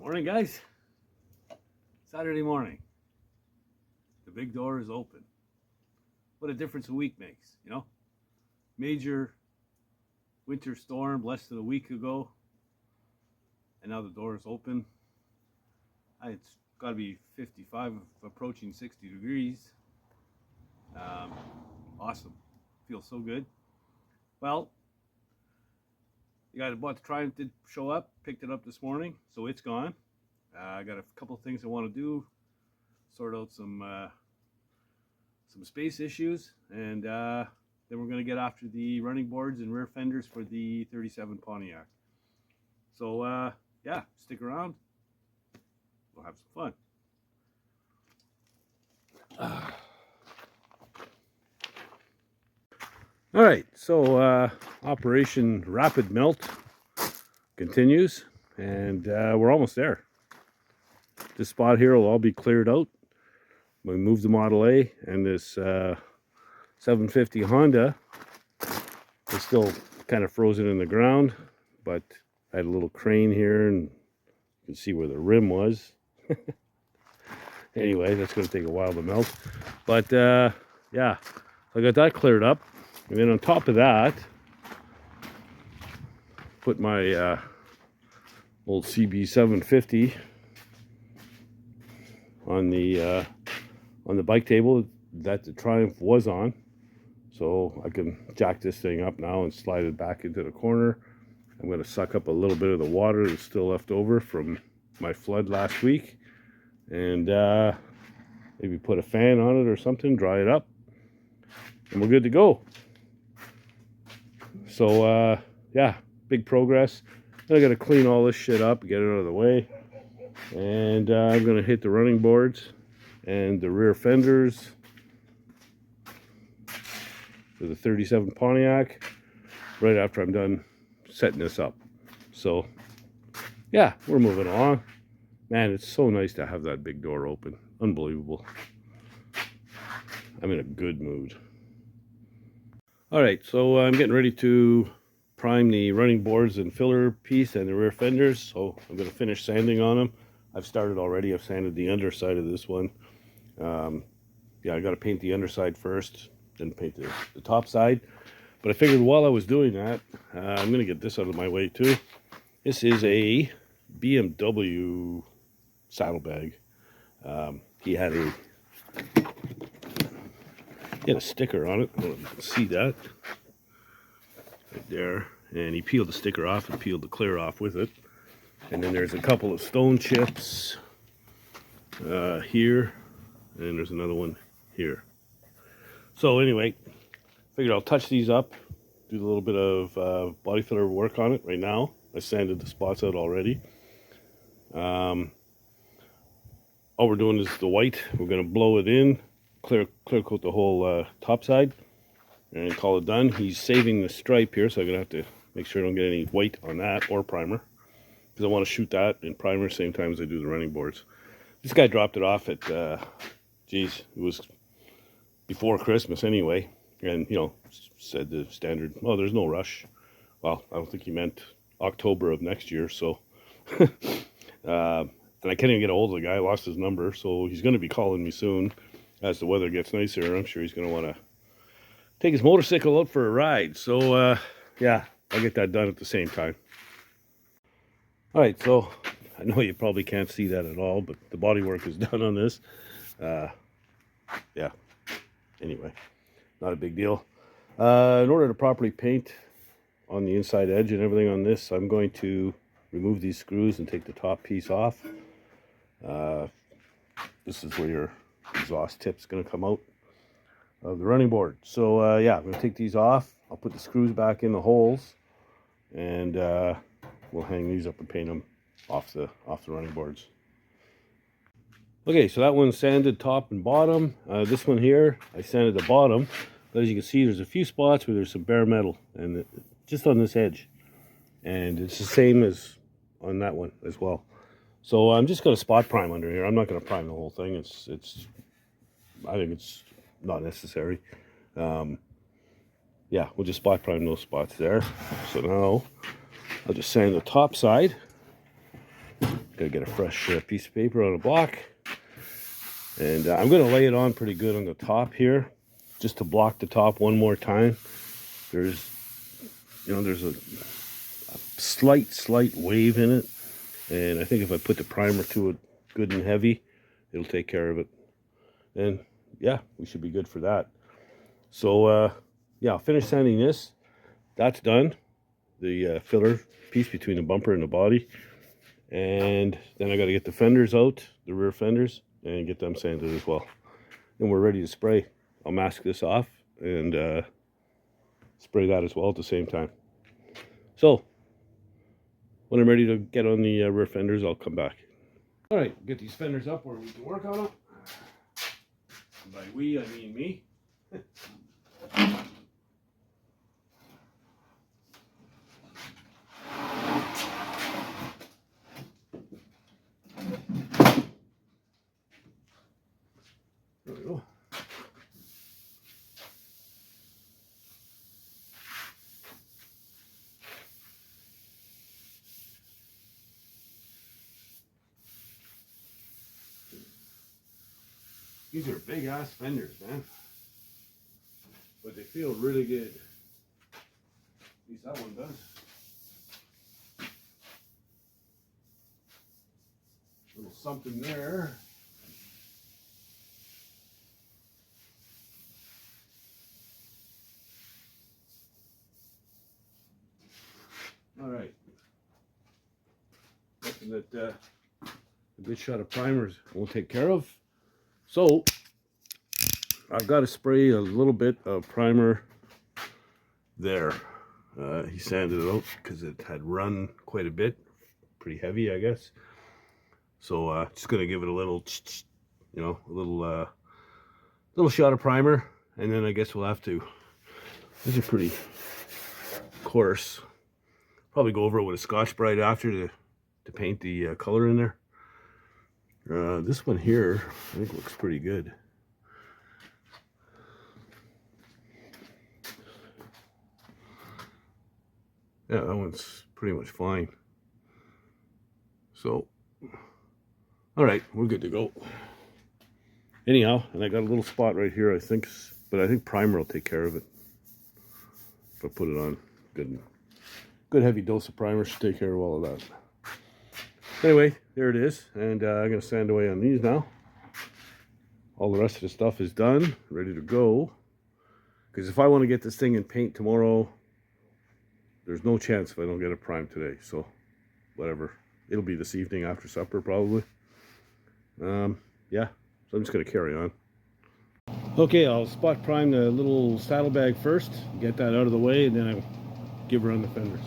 Morning, guys. Saturday morning. The big door is open. What a difference a week makes, you know? Major winter storm less than a week ago, and now the door is open. It's got to be 55, approaching 60 degrees. Awesome. Feels so good. Well, the guy that bought the Triumph did show up, picked it up this morning, so it's gone. I got a couple of things I want to do, sort out some space issues, and then we're going to get after the running boards and rear fenders for the 37 Pontiac. So yeah, stick around. We'll have some fun. All right, so Operation Rapid Melt continues, and we're almost there. This spot here will all be cleared out. We moved the Model A, and this 750 Honda is still kind of frozen in the ground, but I had a little crane here, and you can see where the rim was. Anyway, that's going to take a while to melt, but yeah, I got that cleared up. And then on top of that, put my old CB 750 on the bike table that the Triumph was on, so I can jack this thing up now and slide it back into the corner. I'm going to suck up a little bit of the water that's still left over from my flood last week, and maybe put a fan on it or something, dry it up, and we're good to go. So yeah, big progress. I got to clean all this shit up, get it out of the way, and I'm going to hit the running boards and the rear fenders for the 37 Pontiac right after I'm done setting this up. So yeah, we're moving along. Man, it's so nice to have that big door open. Unbelievable. I'm in a good mood. All right, so I'm getting ready to prime the running boards and filler piece and the rear fenders, so I'm going to finish sanding on them. I've started already. I've sanded the underside of this one. Yeah, I got to paint the underside first, then paint the top side. But I figured while I was doing that, I'm going to get this out of my way too. This is a BMW saddlebag. He had a sticker on it. I don't know if you can see that right there. And he peeled the sticker off and peeled the clear off with it. And then there's a couple of stone chips here, and there's another one here. So anyway, figured I'll touch these up, do a little bit of body filler work on it right now. I sanded the spots out already. All we're doing is the white. We're going to blow it in, clear coat the whole top side, and call it done. He's saving the stripe here, so I'm going to have to make sure I don't get any white on that or primer, because I want to shoot that in primer same time as I do the running boards. This guy dropped it off at, geez, it was before Christmas anyway, and, you know, said the standard, oh, there's no rush. Well, I don't think he meant October of next year, so, and I can't even get a hold of the guy. I lost his number, so he's going to be calling me soon. As the weather gets nicer, I'm sure he's going to want to take his motorcycle out for a ride. So, yeah, I'll get that done at the same time. All right, so I know you probably can't see that at all, but the body work is done on this. Yeah, anyway, not a big deal. In order to properly paint on the inside edge and everything on this, I'm going to remove these screws and take the top piece off. This is where your exhaust tip's going to come out of the running board. So yeah, I'm going to take these off. I'll put the screws back in the holes, and we'll hang these up and paint them off the running boards. Okay, so that one's sanded top and bottom. This one here, I sanded the bottom, but as you can see, there's a few spots where there's some bare metal, and just on this edge, and it's the same as on that one as well. So I'm just going to spot prime under here. I'm not going to prime the whole thing. I think it's not necessary. Yeah, we'll just spot prime those spots there. So now I'll just sand the top side. Got Gotta get a fresh piece of paper on a block. And I'm gonna lay it on pretty good on the top here, just to block the top one more time. There's a slight wave in it. And I think if I put the primer to it good and heavy, it'll take care of it. And yeah, we should be good for that. So yeah, I'll finish sanding this. That's done. The filler piece between the bumper and the body. And then I got to get the fenders out, the rear fenders, and get them sanded as well. And we're ready to spray. I'll mask this off and spray that as well at the same time. So when I'm ready to get on the rear fenders, I'll come back. All right, get these fenders up where we can work on them. And by we, I mean me. There we go. These are big ass fenders, man. But they feel really good. At least that one does. Little something there. All right. Nothing that a good shot of primers won't take care of. So I've got to spray a little bit of primer there. He sanded it out because it had run quite a bit, pretty heavy, I guess. So just gonna give it a little, a little shot of primer, and then I guess we'll have to. These are pretty coarse. Probably go over it with a Scotch-Brite after to paint the color in there. This one here, I think looks pretty good. Yeah, that one's pretty much fine. So, all right, we're good to go. Anyhow, and I got a little spot right here, I think, but I think primer will take care of it. If I put it on, good heavy dose of primer should take care of all of that. Anyway, there it is, and I'm going to sand away on these now. All the rest of the stuff is done, ready to go. Because if I want to get this thing in paint tomorrow, there's no chance if I don't get it primed today. So, whatever. It'll be this evening after supper, probably. Yeah, so I'm just going to carry on. Okay, I'll spot prime the little saddlebag first, get that out of the way, and then I'll give her on the fenders.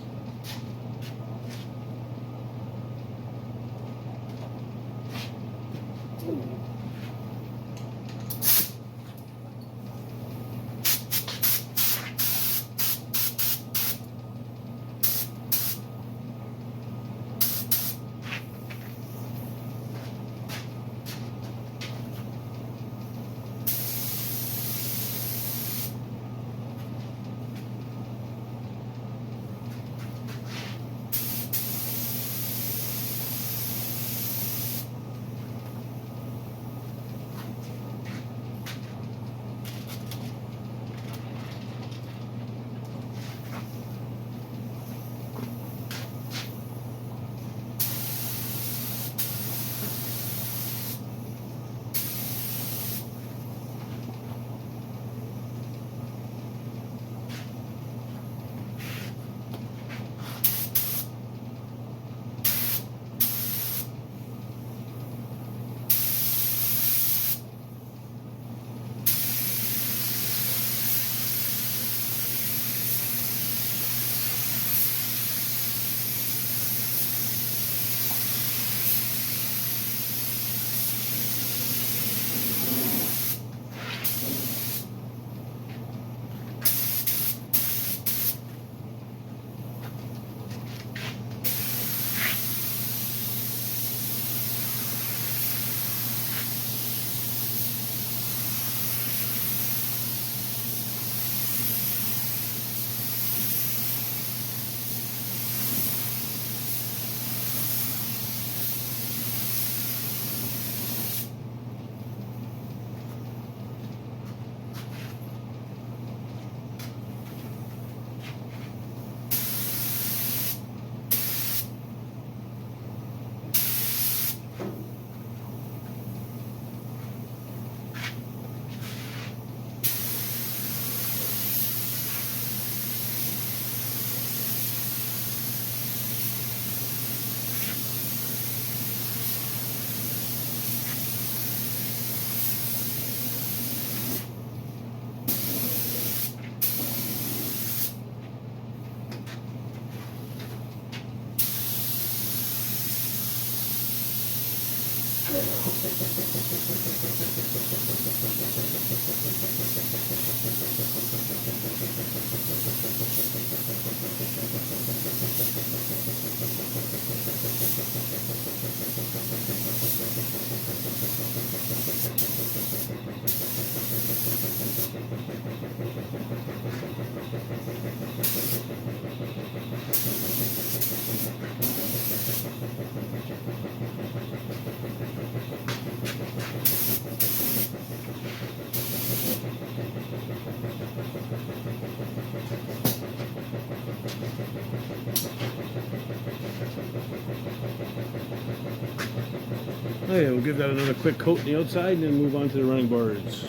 Okay, we'll give that another quick coat on the outside and then move on to the running boards. So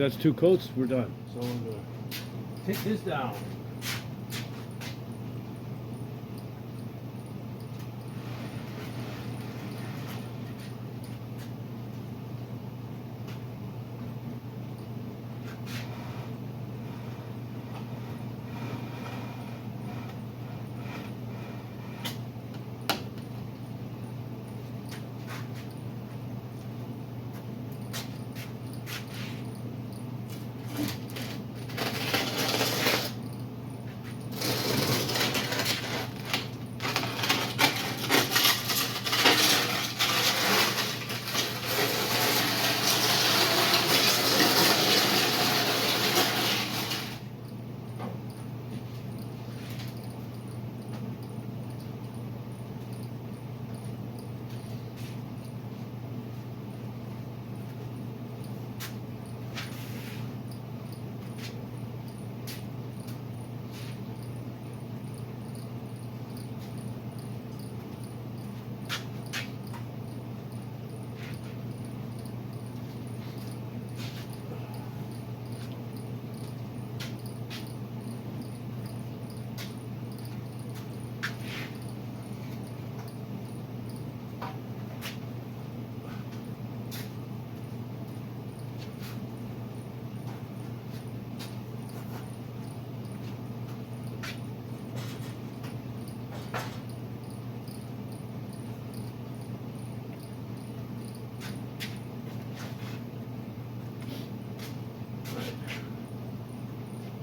that's 2 coats, we're done. So I'm going to take this down.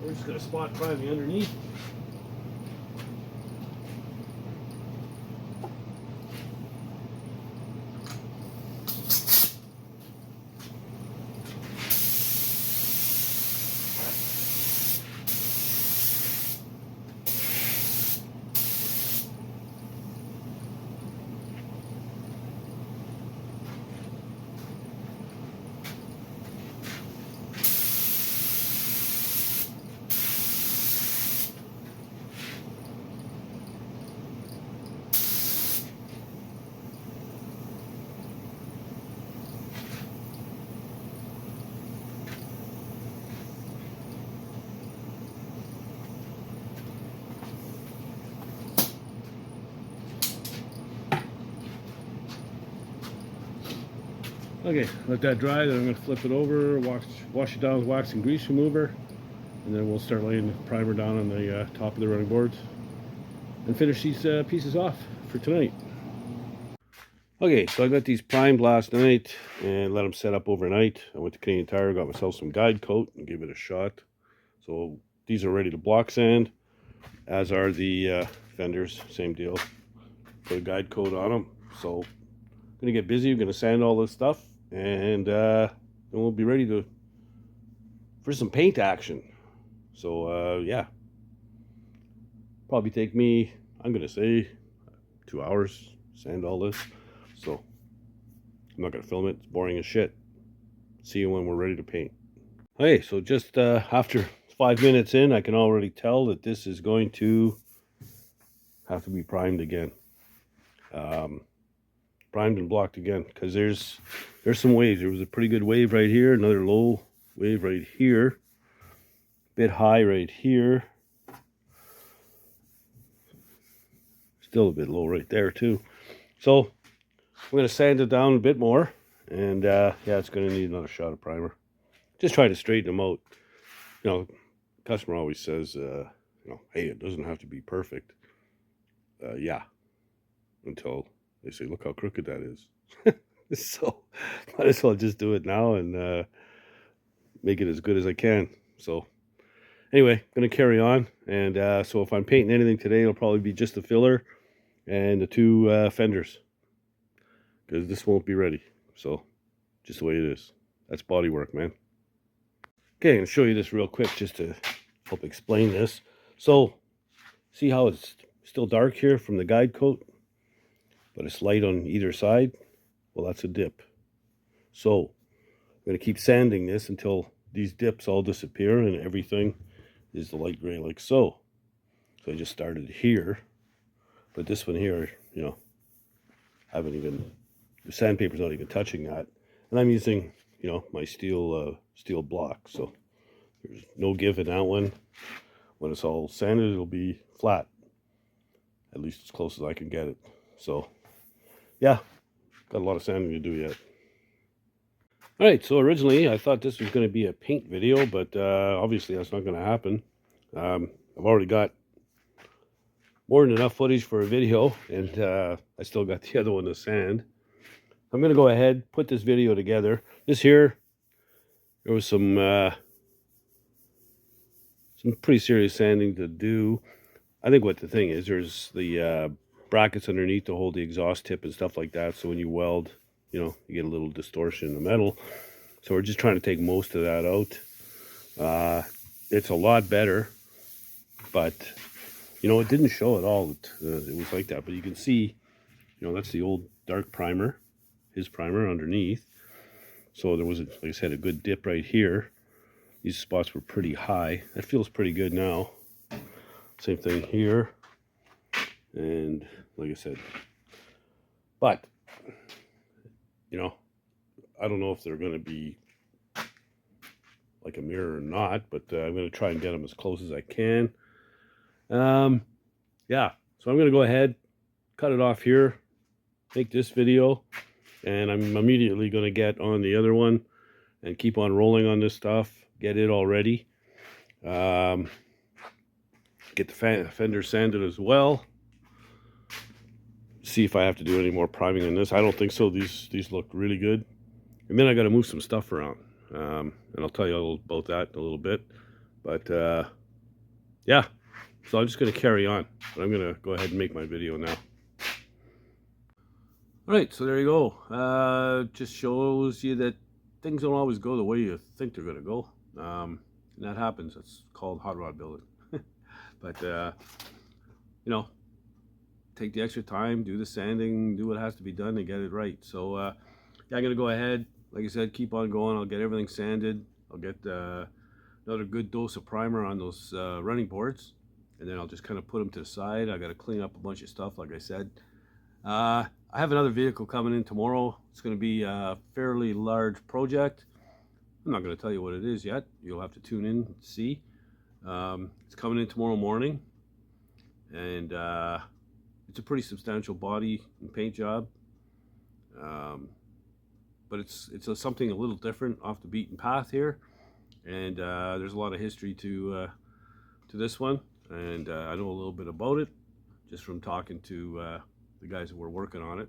We're just going to spot prime the underneath. Okay, let that dry, then I'm going to flip it over, wash it down with wax and grease remover, and then we'll start laying the primer down on the top of the running boards and finish these pieces off for tonight. Okay, so I got these primed last night and let them set up overnight. I went to Canadian Tire, got myself some guide coat and gave it a shot. So these are ready to block sand, as are the fenders, same deal. Put a guide coat on them. So I'm going to get busy, I'm going to sand all this stuff, and then we'll be ready for some paint action. So yeah, probably take me, I'm going to say 2 hours, sand all this. So I'm not going to film it, it's boring as shit. See you when we're ready to paint. Okay, so just after 5 minutes in, I can already tell that this is going to have to be primed again. Primed and blocked again, because there's some waves. There was a pretty good wave right here, another low wave right here, bit high right here, still a bit low right there too. So I'm going to sand it down a bit more, and yeah, it's going to need another shot of primer. Just try to straighten them out. You know, customer always says, you know, hey, it doesn't have to be perfect. Yeah, until they say, look how crooked that is. So might as well just do it now and make it as good as I can. So anyway, gonna carry on. And so if I'm painting anything today, it'll probably be just the filler and the two fenders, because this won't be ready. So just the way it is. That's body work, man. Okay, I'm gonna show you this real quick just to help explain this. So see how it's still dark here from the guide coat, but it's light on either side? Well, that's a dip. So I'm going to keep sanding this until these dips all disappear and everything is the light gray like so. So I just started here, but this one here, you know, I haven't even, the sandpaper's not even touching that. And I'm using, you know, my steel block. So there's no give in that one. When it's all sanded, it'll be flat, at least as close as I can get it. So yeah, got a lot of sanding to do yet. All right, so originally I thought this was going to be a paint video, but obviously that's not going to happen. I've already got more than enough footage for a video, and I still got the other one to sand. I'm going to go ahead, put this video together. This here, there was some pretty serious sanding to do. I think what the thing is, there's the brackets underneath to hold the exhaust tip and stuff like that, so when you weld, you know, you get a little distortion in the metal. So we're just trying to take most of that out. It's a lot better, but you know, it didn't show at all. It was like that, but you can see, you know, that's the old dark primer, his primer underneath. So there was, like I said, a good dip right here. These spots were pretty high. That feels pretty good now. Same thing here. And like I said, but, you know, I don't know if they're going to be like a mirror or not, but I'm going to try and get them as close as I can. Yeah, so I'm going to go ahead, cut it off here, make this video, and I'm immediately going to get on the other one and keep on rolling on this stuff, get it all ready. Get the fender sanded as well. See if I have to do any more priming on this. I don't think so. These look really good. And then I got to move some stuff around. And I'll tell you all about that in a little bit. But yeah, so I'm just going to carry on. But I'm going to go ahead and make my video now. All right, so there you go. Just shows you that things don't always go the way you think they're going to go. And that happens. It's called hot rod building. But, you know, take the extra time, do the sanding, do what has to be done to get it right. So, yeah, I'm going to go ahead. Like I said, keep on going. I'll get everything sanded. I'll get another good dose of primer on those running boards. And then I'll just kind of put them to the side. I got to clean up a bunch of stuff, like I said. I have another vehicle coming in tomorrow. It's going to be a fairly large project. I'm not going to tell you what it is yet. You'll have to tune in and see. It's coming in tomorrow morning. And it's a pretty substantial body and paint job. But it's something a little different, off the beaten path here. And there's a lot of history to this one. And I know a little bit about it just from talking to the guys that were working on it.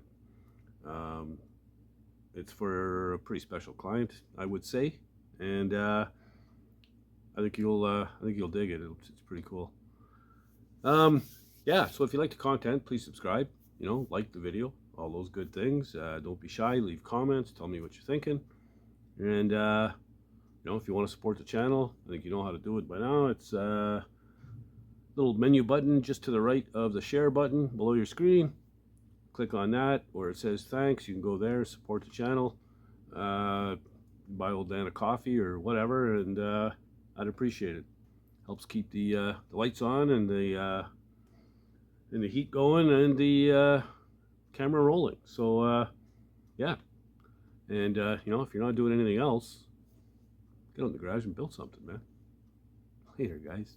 It's for a pretty special client, I would say, and I think you'll dig it. It's pretty cool. Yeah. So if you like the content, please subscribe. You know, like the video, all those good things. Don't be shy. Leave comments. Tell me what you're thinking. And you know, if you want to support the channel, I think you know how to do it by now. It's little menu button just to the right of the share button below your screen. Click on that where it says thanks. You can go there, support the channel, buy old Dan a coffee or whatever, and I'd appreciate it. Helps keep the lights on and the heat going and the camera rolling. So yeah, and you know, if you're not doing anything else, get out in the garage and build something, man. Later, guys.